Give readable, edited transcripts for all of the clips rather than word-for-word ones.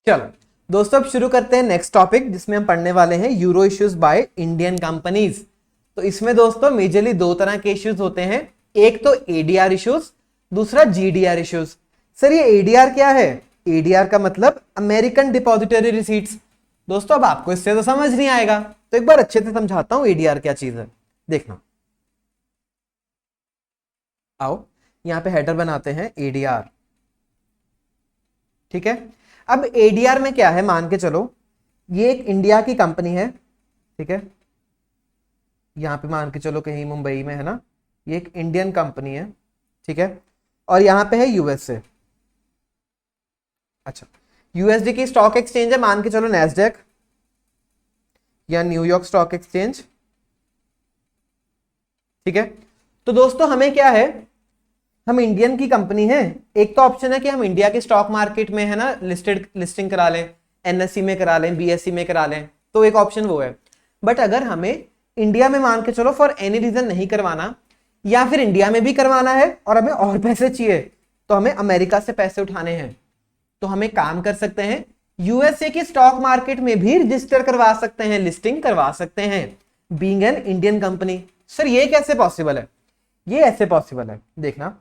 चलो दोस्तों, अब शुरू करते हैं नेक्स्ट टॉपिक जिसमें हम पढ़ने वाले हैं euro issues by Indian companies. तो इसमें दोस्तों मेजरली दो तरह के इश्यूज होते हैं, एक तो एडीआर इश्यूज, दूसरा जीडीआर इश्यूज। सर ये एडीआर क्या है? एडीआर का मतलब अमेरिकन डिपॉजिटरी रिसीट्स। दोस्तों अब आपको इससे तो समझ नहीं आएगा, तो एक बार अच्छे से समझाता हूं एडीआर क्या चीज है, देखना। आओ यहां पे हेडर बनाते हैं एडीआर, ठीक है। अब एडीआर में क्या है, मान के चलो ये एक इंडिया की कंपनी है, ठीक है। यहां पे मान के चलो कहीं मुंबई में है ना, ये एक इंडियन कंपनी है, ठीक है। और यहां पे है यूएसए। अच्छा, यूएसडी की स्टॉक एक्सचेंज है, मान के चलो नैस्डैक या न्यूयॉर्क स्टॉक एक्सचेंज, ठीक है। तो दोस्तों हमें क्या है, हम इंडियन की कंपनी है, एक तो ऑप्शन है कि हम इंडिया के स्टॉक मार्केट में है ना लिस्टिंग करा लें, एनएससी में करा लें, बीएससी में करा लें, तो एक ऑप्शन वो है। बट अगर हमें इंडिया में मान के चलो फॉर एनी रीजन नहीं करवाना, या फिर इंडिया में भी करवाना है और हमें और पैसे चाहिए, तो हमें अमेरिका से पैसे उठाने हैं, तो हमें काम कर सकते हैं यूएसए की स्टॉक मार्केट में भी रजिस्टर करवा सकते हैं, लिस्टिंग करवा सकते हैं, being an Indian company. Sir ये कैसे पॉसिबल है? ये ऐसे पॉसिबल है, देखना।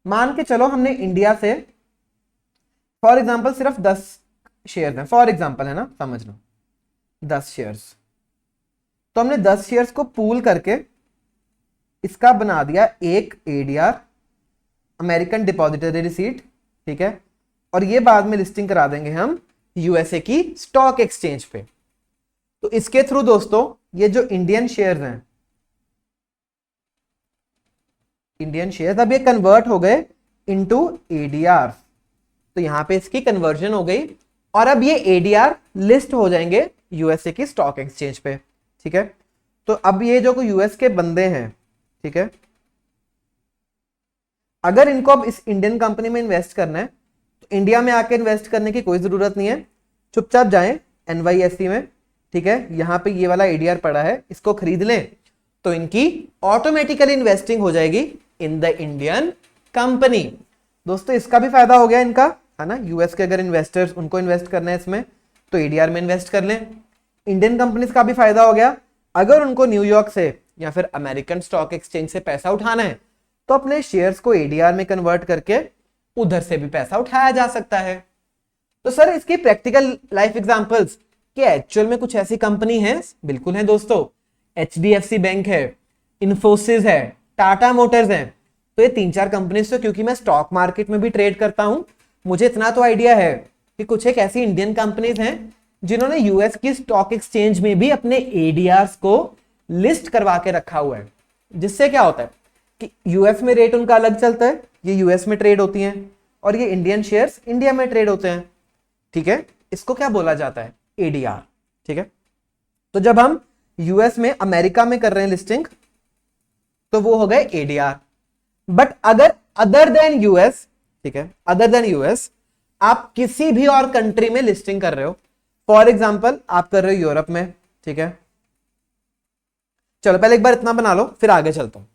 मान के चलो हमने इंडिया से फॉर एग्जांपल सिर्फ 10 शेयर है, फॉर एग्जांपल है ना, समझ लो 10 शेयर्स। तो हमने 10 शेयर्स को पूल करके इसका बना दिया एक एडीआर, अमेरिकन डिपॉजिटरी रिसीट, ठीक है। और ये बाद में लिस्टिंग करा देंगे हम यूएसए की स्टॉक एक्सचेंज पे। तो इसके थ्रू दोस्तों ये जो इंडियन शेयर्स हैं, इंडियन शेयर्स अब ये कन्वर्ट हो गए इनटू एडीआर। तो यहां पे इसकी कन्वर्जन हो गई और अब ये एडीआर लिस्ट हो जाएंगे यूएसए की स्टॉक एक्सचेंज पे, ठीक है। तो अब ये जो यूएस के बंदे हैं, ठीक है, अगर इनको अब इस इंडियन कंपनी में इन्वेस्ट करना है तो इंडिया में आके इन्वेस्ट करने की कोई जरूरत नहीं है, चुपचाप जाएं एनवाईएससी में, ठीक है। यहां पे ये वाला एडीआर पड़ा है, इसको खरीद लें तो इनकी ऑटोमेटिकली इन्वेस्टिंग हो जाएगी इन द इंडियन कंपनी। दोस्तों इसका भी फायदा हो गया इनका, है ना। यूएस के अगर इन्वेस्टर्स उनको इन्वेस्ट करना है इसमें तो एडीआर में इन्वेस्ट कर लें। इंडियन कंपनीज का भी फायदा हो गया, अगर उनको न्यूयॉर्क से या फिर अमेरिकन स्टॉक एक्सचेंज से पैसा उठाना है तो अपने शेयर्स को एडीआर में कन्वर्ट करके उधर से भी पैसा उठाया जा सकता है। तो सर इसकी प्रैक्टिकल लाइफ एग्जांपल्स क्या एक्चुअल में कुछ ऐसी कंपनी है? बिल्कुल है दोस्तों, एचडीएफसी बैंक है, इन्फोसिस है, टाटा मोटर्स है। तो ये 3-4 कंपनीज, तो क्योंकि मैं स्टॉक मार्केट में भी ट्रेड करता हूं, मुझे इतना तो आइडिया है कि कुछ एक ऐसी इंडियन कंपनीज हैं जिन्होंने यूएस की स्टॉक एक्सचेंज में भी अपने एडीआर्स को लिस्ट करवा के रखा हुआ है। जिससे क्या होता है कि यूएस में रेट उनका अलग चलता है, ये यूएस में ट्रेड होती हैं, और ये इंडियन शेयर्स इंडिया में ट्रेड होते हैं, ठीक है। इसको क्या बोला जाता है? एडीआर, ठीक है। तो जब हम यूएस में अमेरिका में कर रहे हैं लिस्टिंग तो वो हो गए एडीआर। बट अगर अदर देन यूएस, ठीक है, अदर देन यूएस आप किसी भी और कंट्री में लिस्टिंग कर रहे हो, फॉर एग्जांपल आप कर रहे हो यूरोप में, ठीक है। चलो पहले एक बार इतना बना लो फिर आगे चलता हूं।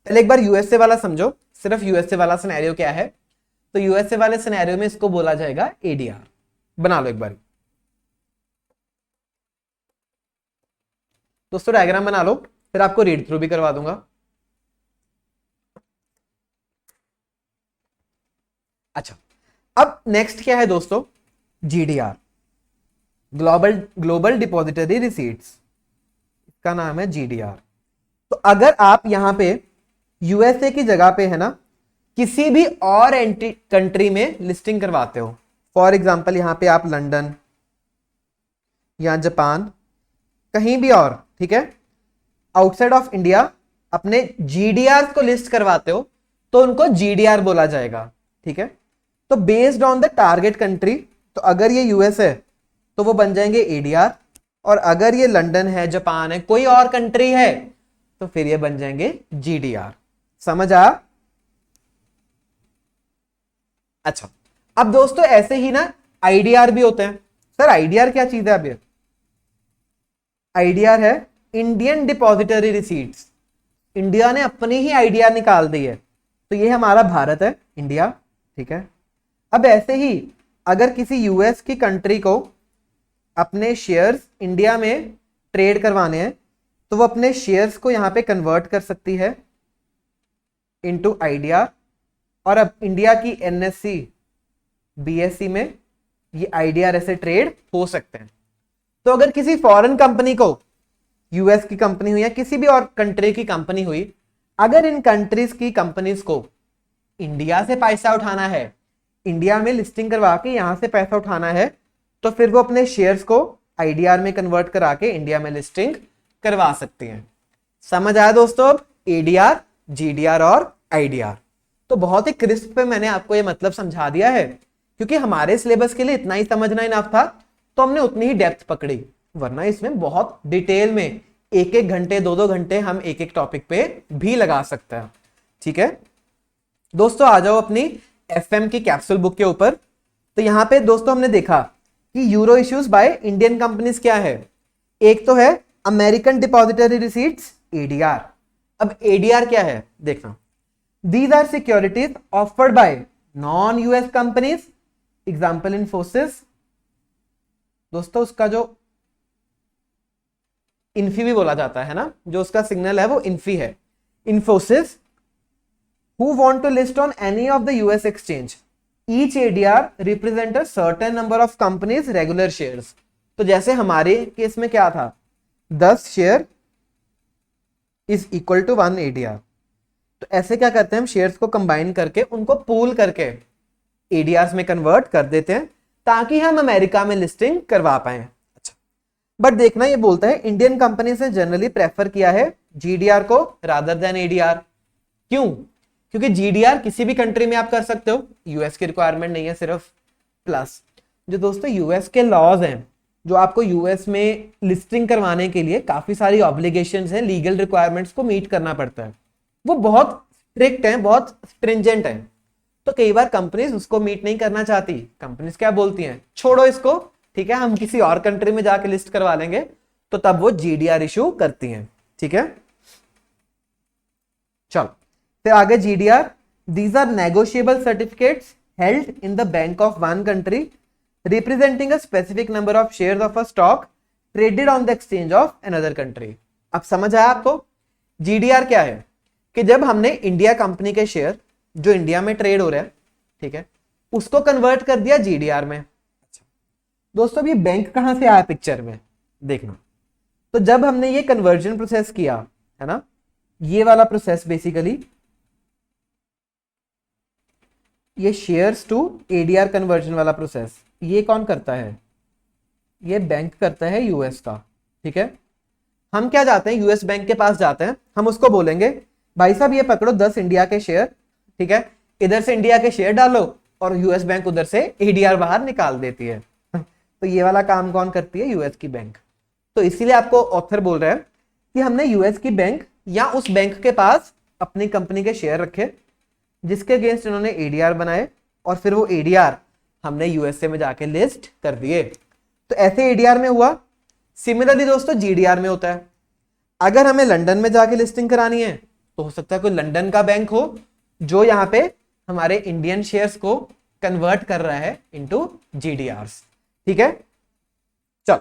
पहले एक बार यूएसए वाला समझो, सिर्फ यूएसए वाला सिनेरियो क्या है। तो यूएसए वाले सिनेरियो में इसको बोला जाएगा एडीआर। बना लो एक बार दोस्तों, डायग्राम बना लो, फिर आपको रीड थ्रू भी करवा दूंगा। अच्छा, अब नेक्स्ट क्या है दोस्तों? GDR, global global depository receipts, इसका नाम है जीडीआर। तो अगर आप यहां पे यूएसए की जगह पे है ना किसी भी और कंट्री में लिस्टिंग करवाते हो, फॉर एग्जांपल यहां पे आप लंदन या जापान, कहीं भी और, ठीक है, आउटसाइड ऑफ इंडिया अपने जीडीआर को लिस्ट करवाते हो तो उनको जीडीआर बोला जाएगा, ठीक है। तो based on the target country, तो अगर ये यूएस है तो वो बन जाएंगे एडीआर, और अगर ये लंदन है, जापान है, कोई और कंट्री है तो फिर ये बन जाएंगे जीडीआर। समझ आ? अच्छा, अब दोस्तों ऐसे ही ना आईडीआर भी होते हैं। सर आईडीआर क्या चीज है? अब ये आईडीआर है इंडियन डिपॉजिटरी रिसीट्स। इंडिया ने अपनी ही आईडीआर निकाल दी है, तो ये हमारा भारत है, इंडिया, ठीक है। अब ऐसे ही अगर किसी यूएस की कंट्री को अपने शेयर्स इंडिया में ट्रेड करवाने हैं तो वो अपने शेयर्स को यहां पे कन्वर्ट कर सकती है इनटू आईडीआर, और अब इंडिया की एनएससी बीएससी में ये आईडीआर ऐसे ट्रेड हो सकते हैं। तो अगर किसी फॉरेन कंपनी को, यूएस की कंपनी हुई या किसी भी और कंट्री की कंपनी हुई, अगर इन कंट्रीज की कंपनीज को इंडिया से पैसा उठाना है, इंडिया में लिस्टिंग करवा के यहां से पैसा उठाना है, तो फिर वो अपने शेयर्स को आईडीआर में कन्वर्ट करा के इंडिया में लिस्टिंग करवा सकती हैं। समझ आया दोस्तों? अब एडीआर, जीडीआर और आईडीआर। तो बहुत ही क्रिस्प पे मैंने आपको ये मतलब समझा दिया है, क्योंकि हमारे सिलेबस के लिए इतना ही समझना इनफ था, तो हमने उतनी ही डेप्थ पकड़ी, वरना इसमें बहुत डिटेल में 1-1 घंटे 2-2 घंटे हम एक एक टॉपिक पे भी लगा सकते हैं। ठीक है दोस्तों, आ जाओ अपनी एफएम की कैप्सूल बुक के ऊपर। तो यहां पे दोस्तों हमने देखा कि euro issues by Indian companies क्या है। एक तो है अमेरिकन डिपॉजिटरी रिसीट्स, एडीआर। अब एडीआर क्या है देखना, these R securities offered by non US companies, example Infosys. दोस्तों उसका जो इन्फी भी बोला जाता है ना, जो उसका सिग्नल है वो इन्फी है, Infosys, who want to list on any of the US exchange. Each ADR represent a certain number of companies regular shares. तो जैसे हमारे केस में क्या था, 10 share is equal to 1 ADR। तो ऐसे क्या करते हैं हम, शेयर्स को कंबाइन करके उनको पूल करके ADRs में कन्वर्ट कर देते हैं ताकि हम अमेरिका में लिस्टिंग करवा पाए। अच्छा, बट देखना ये बोलता है इंडियन कंपनी से जनरली प्रेफर किया है GDR को रादर देन ADR। क्यों? क्योंकि जीडीआर किसी भी कंट्री में आप कर सकते हो, यूएस की रिक्वायरमेंट नहीं है सिर्फ। प्लस जो दोस्तों यूएस के लॉज हैं, जो आपको यूएस में लिस्टिंग करवाने के लिए काफी सारी ऑब्लिगेशंस हैं, लीगल रिक्वायरमेंट्स को मीट करना पड़ता है, वो बहुत स्ट्रिक्ट हैं, बहुत स्ट्रिंजेंट हैं। तो कई बार कंपनीज उसको मीट नहीं करना चाहती, कंपनीज क्या बोलती हैं, छोड़ो इसको, ठीक है हम किसी और कंट्री में जाके लिस्ट करवा लेंगे, तो तब वो जीडीआर इशू करती हैं। ठीक है, चलो फिर आगे GDR, these are negotiable certificates held in the bank of one country representing a specific number of shares of a stock traded on the exchange of another country. अब समझ आया आपको? जीडीआर क्या है कि जब हमने इंडिया कंपनी के शेयर जो इंडिया में ट्रेड हो रहा है, ठीक है, उसको कन्वर्ट कर दिया जीडीआर में। अच्छा दोस्तों, ये बैंक कहां से आया पिक्चर में देखना। तो जब हमने ये कन्वर्जन प्रोसेस किया है ना, ये वाला प्रोसेस बेसिकली ये शेयर्स टू एडीआर कन्वर्जन वाला प्रोसेस, ये कौन करता है? ये बैंक करता है यूएस का। ठीक है, हम क्या जाते हैं यूएस बैंक के पास जाते हैं, हम उसको बोलेंगे भाई साहब ये पकड़ो 10 इंडिया के शेयर, ठीक है, इधर से इंडिया के शेयर डालो, और यूएस बैंक उधर से एडीआर बाहर निकाल देती है। तो ये वाला काम कौन करती है? यूएस की बैंक। तो इसीलिए आपको ऑथर बोल रहा है कि हमने यूएस की बैंक या उस बैंक के पास अपनी कंपनी के शेयर रखे जिसके अगेंस्ट इन्होंने एडीआर बनाए, और फिर वो एडीआर हमने यूएसए में जाके लिस्ट कर दिए। तो ऐसे एडीआर में हुआ। सिमिलरली दोस्तों जीडीआर में होता है, अगर हमें लंदन में जाके लिस्टिंग करानी है तो हो सकता है कोई लंदन का बैंक हो जो यहाँ पे हमारे इंडियन शेयर्स को कन्वर्ट कर रहा है इनटू जीडीआरस। ठीक है, चल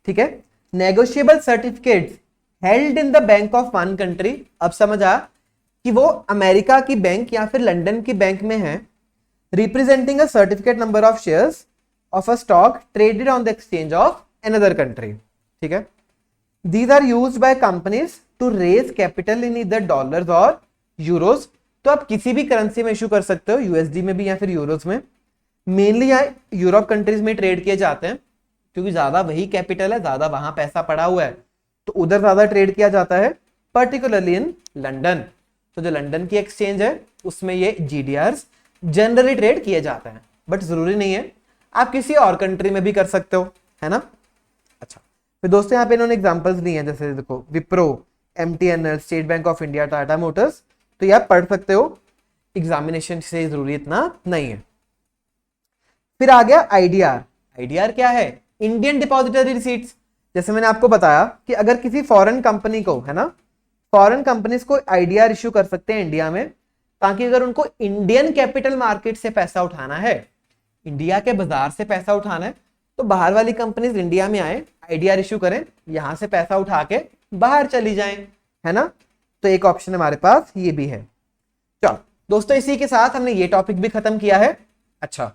ठीक है, negotiable certificates held in the bank of one country. अब समझ आ कि वो अमेरिका की बैंक या फिर लंदन की बैंक में है, representing a certificate number of shares of a stock traded on the exchange of another country. ठीक है, these are used by companies to raise capital in either dollars और euros. तो आप किसी भी करेंसी में इशू कर सकते हो, यूएसडी में भी या फिर यूरोज में। मेनली यूरोप कंट्रीज में ट्रेड किए जाते हैं क्योंकि ज्यादा वही कैपिटल है, ज्यादा वहां पैसा पड़ा हुआ है, तो उधर ज्यादा ट्रेड किया जाता है, पर्टिकुलरली इन लंदन। तो जो लंदन की एक्सचेंज है उसमें ये जीडीआरस जनरली ट्रेड किए जाते हैं, बट जरूरी नहीं है, आप किसी और कंट्री में भी कर सकते हो, है ना। अच्छा, फिर दोस्तों यहाँ पे इन्होंने एग्जांपल्स दिए हैं, जैसे देखो Wipro, MTNL, state bank of India, Tata Motors. तो ये आप पढ़ सकते हो, एग्जामिनेशन से जरूरी इतना नहीं है। फिर आ गया आईडीआर। आईडीआर क्या है? Indian depository receipts. जैसे मैंने आपको बताया कि अगर किसी फॉरेन कंपनी को, है ना, फॉरेन कंपनीज को आईडीआर इश्यू कर सकते हैं इंडिया में ताकि अगर उनको इंडियन कैपिटल मार्केट से पैसा उठाना है, इंडिया के बाजार से पैसा उठाना है, तो बाहर वाली कंपनीज इंडिया में आए, आईडीआर इश्यू करें, यहां से पैसा उठा के बाहर चली जाएं, है ना। तो एक ऑप्शन हमारे पास ये भी है। चलो दोस्तों, इसी के साथ हमने ये टॉपिक भी खत्म किया है। अच्छा,